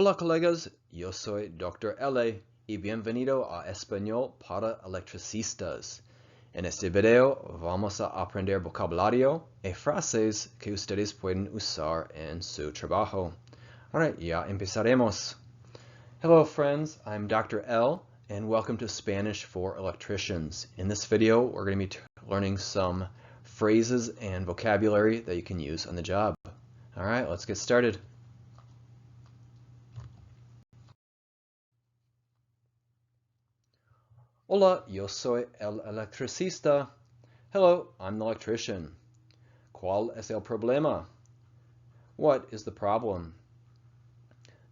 Hola colegas, yo soy Dr. L y bienvenido a Español para electricistas. En este video vamos a aprender vocabulario y frases que ustedes pueden usar en su trabajo. Alright, ya empezaremos. Hello friends, I'm Dr. L and welcome to Spanish for Electricians. In this video, we're going to be learning some phrases and vocabulary that you can use on the job. Alright, let's get started. Hola, yo soy el electricista. Hello, I'm the electrician. ¿Cuál es el problema? What is the problem?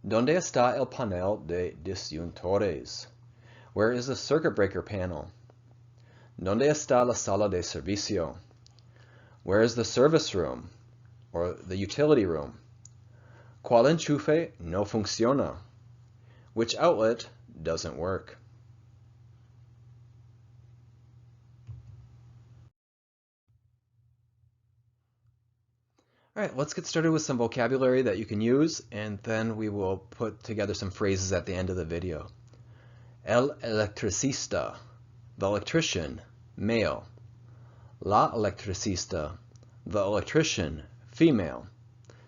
¿Dónde está el panel de disyuntores? Where is the circuit breaker panel? ¿Dónde está la sala de servicio? Where is the service room or the utility room? ¿Cuál enchufe no funciona? Which outlet doesn't work? All right, let's get started with some vocabulary that you can use, and then we will put together some phrases at the end of the video. El electricista, the electrician, male. La electricista, the electrician, female.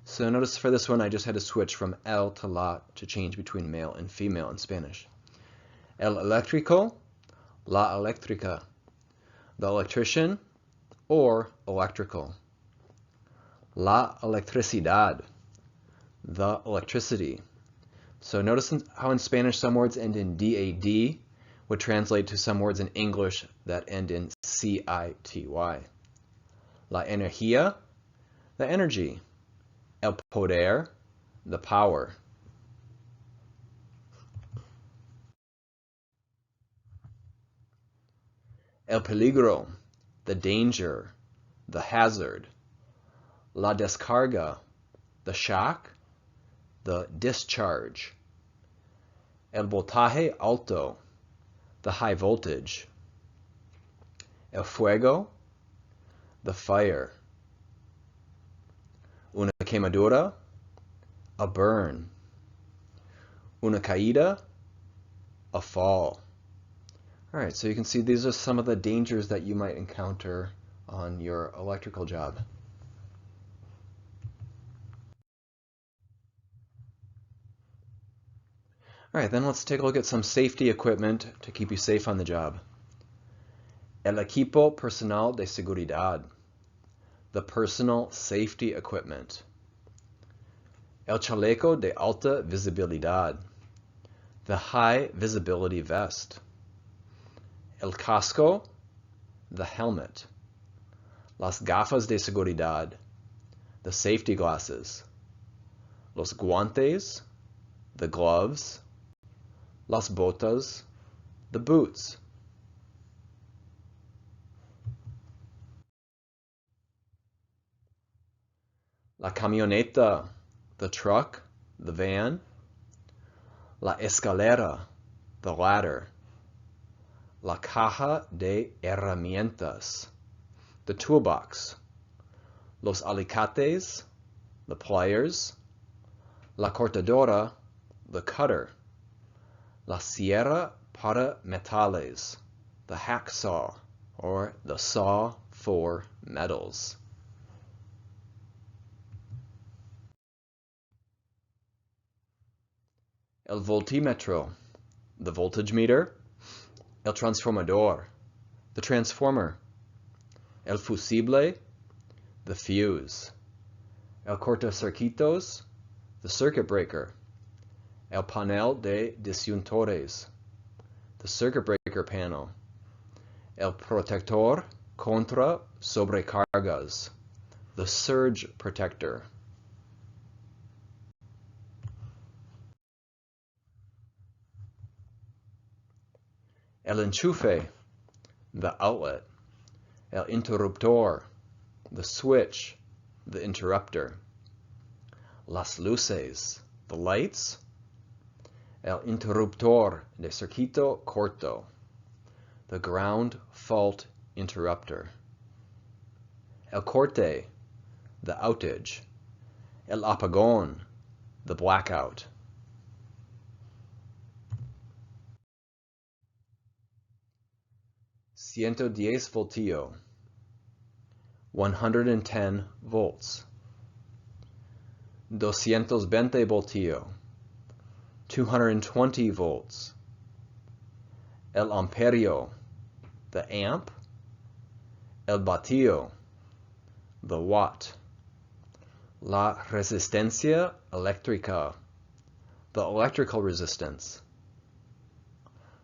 So notice for this one, I just had to switch from el to la to change between male and female in Spanish. El eléctrico, la eléctrica, the electrician or electrical. La electricidad, the electricity. So notice how in Spanish some words end in dad would translate to some words in English that end in city. La energía, the energy. El poder, the power. El peligro, the danger, the hazard. La descarga, the shock, the discharge. El voltaje alto, the high voltage. El fuego, the fire. Una quemadura, a burn. Una caída, a fall. All right, so you can see these are some of the dangers that you might encounter on your electrical job. All right, then let's take a look at some safety equipment to keep you safe on the job. El equipo personal de seguridad, the personal safety equipment. El chaleco de alta visibilidad, the high visibility vest. El casco, the helmet. Las gafas de seguridad, the safety glasses. Los guantes, the gloves. Las botas, the boots. La camioneta, the truck, the van. La escalera, the ladder. La caja de herramientas, the toolbox. Los alicates, the pliers. La cortadora, the cutter. La sierra para metales, the hacksaw, or the saw for metals. El voltímetro, the voltage meter. El transformador, the transformer. El fusible, the fuse. El cortocircuitos, the circuit breaker. El panel de disyuntores, the circuit breaker panel. El protector contra sobrecargas, the surge protector. El enchufe, the outlet. El interruptor, the switch, the interrupter. Las luces, the lights. El interruptor de circuito corto, the ground fault interrupter. El corte, the outage. El apagón, the blackout. 110 voltio, 110 volts. 220 voltio, 220 volts. El amperio, the amp. El vatio, the watt. La resistencia eléctrica, the electrical resistance.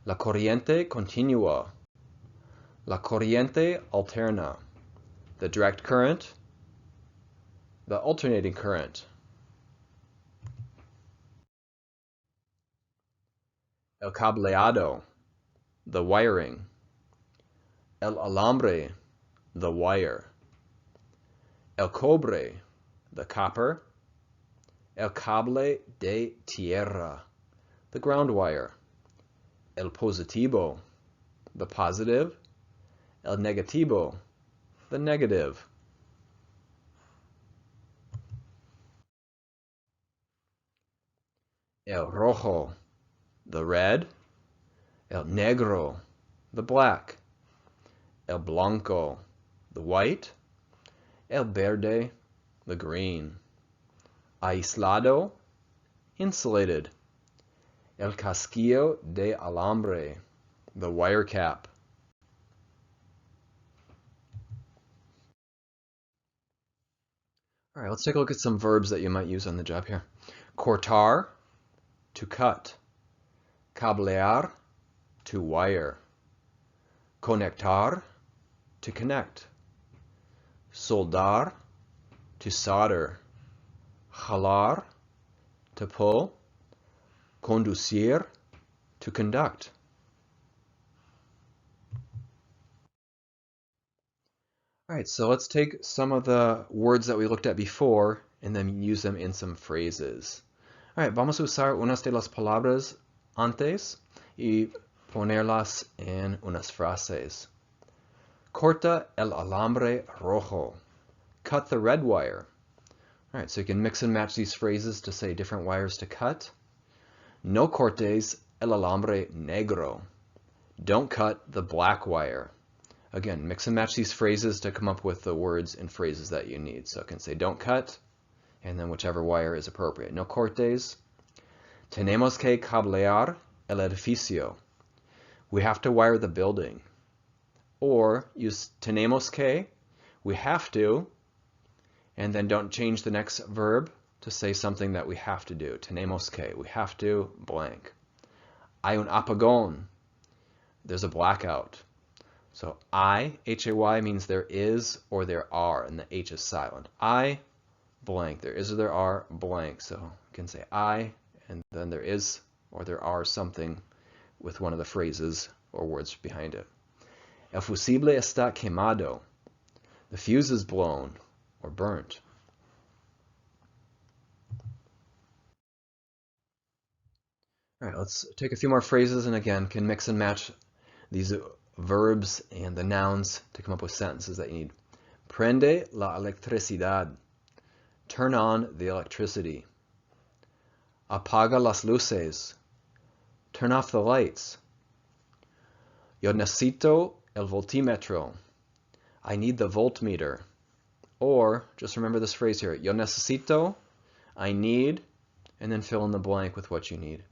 La corriente continua, la corriente alterna, the direct current, the alternating current. El cableado, the wiring. El alambre, the wire. El cobre, the copper. El cable de tierra, the ground wire. El positivo, the positive. El negativo, the negative. El rojo, the red. El negro, the black. El blanco, the white. El verde, the green. Aislado, insulated. El casquillo de alambre, the wire cap. All right, let's take a look at some verbs that you might use on the job here. Cortar, to cut. Cablear, to wire. Conectar, to connect. Soldar, to solder. Jalar, to pull. Conducir, to conduct. All right, so let's take some of the words that we looked at before and then use them in some phrases. All right, vamos a usar unas de las palabras antes y ponerlas en unas frases. Corta el alambre rojo. Cut the red wire. All right, so you can mix and match these phrases to say different wires to cut. No cortes el alambre negro. Don't cut the black wire. Again, mix and match these phrases to come up with the words and phrases that you need. So I can say don't cut, and then whichever wire is appropriate. No cortes. Tenemos que cablear el edificio. We have to wire the building. Or use tenemos que, we have to, and then don't change the next verb to say something that we have to do. Tenemos que, we have to, blank. Hay un apagón. There's a blackout. So H-A-Y means there is or there are, and the H is silent. I, blank. There is or there are, blank. So you can say I, and then there is or there are something with one of the phrases or words behind it. El fusible está quemado. The fuse is blown or burnt. All right, let's take a few more phrases and again can mix and match these verbs and the nouns to come up with sentences that you need. Prende la electricidad. Turn on the electricity. Apaga las luces. Turn off the lights. Yo necesito el voltímetro. I need the voltmeter. Or, just remember this phrase here. Yo necesito, I need, and then fill in the blank with what you need.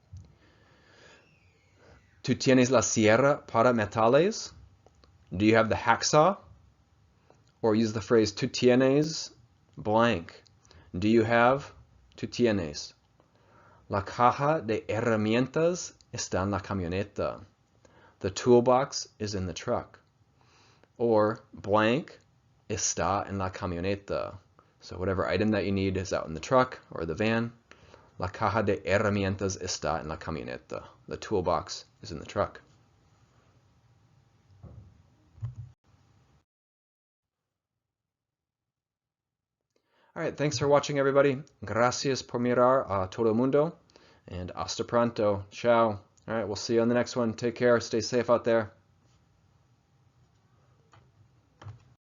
¿Tú tienes la sierra para metales? Do you have the hacksaw? Or use the phrase tú tienes blank. Do you have? Tú tienes. La caja de herramientas está en la camioneta. The toolbox is in the truck. Or blank está en la camioneta. So whatever item that you need is out in the truck or the van. La caja de herramientas está en la camioneta. The toolbox is in the truck. All right, thanks for watching, everybody. Gracias por mirar a todo el mundo. And hasta pronto. Ciao. All right, we'll see you on the next one. Take care. Stay safe out there.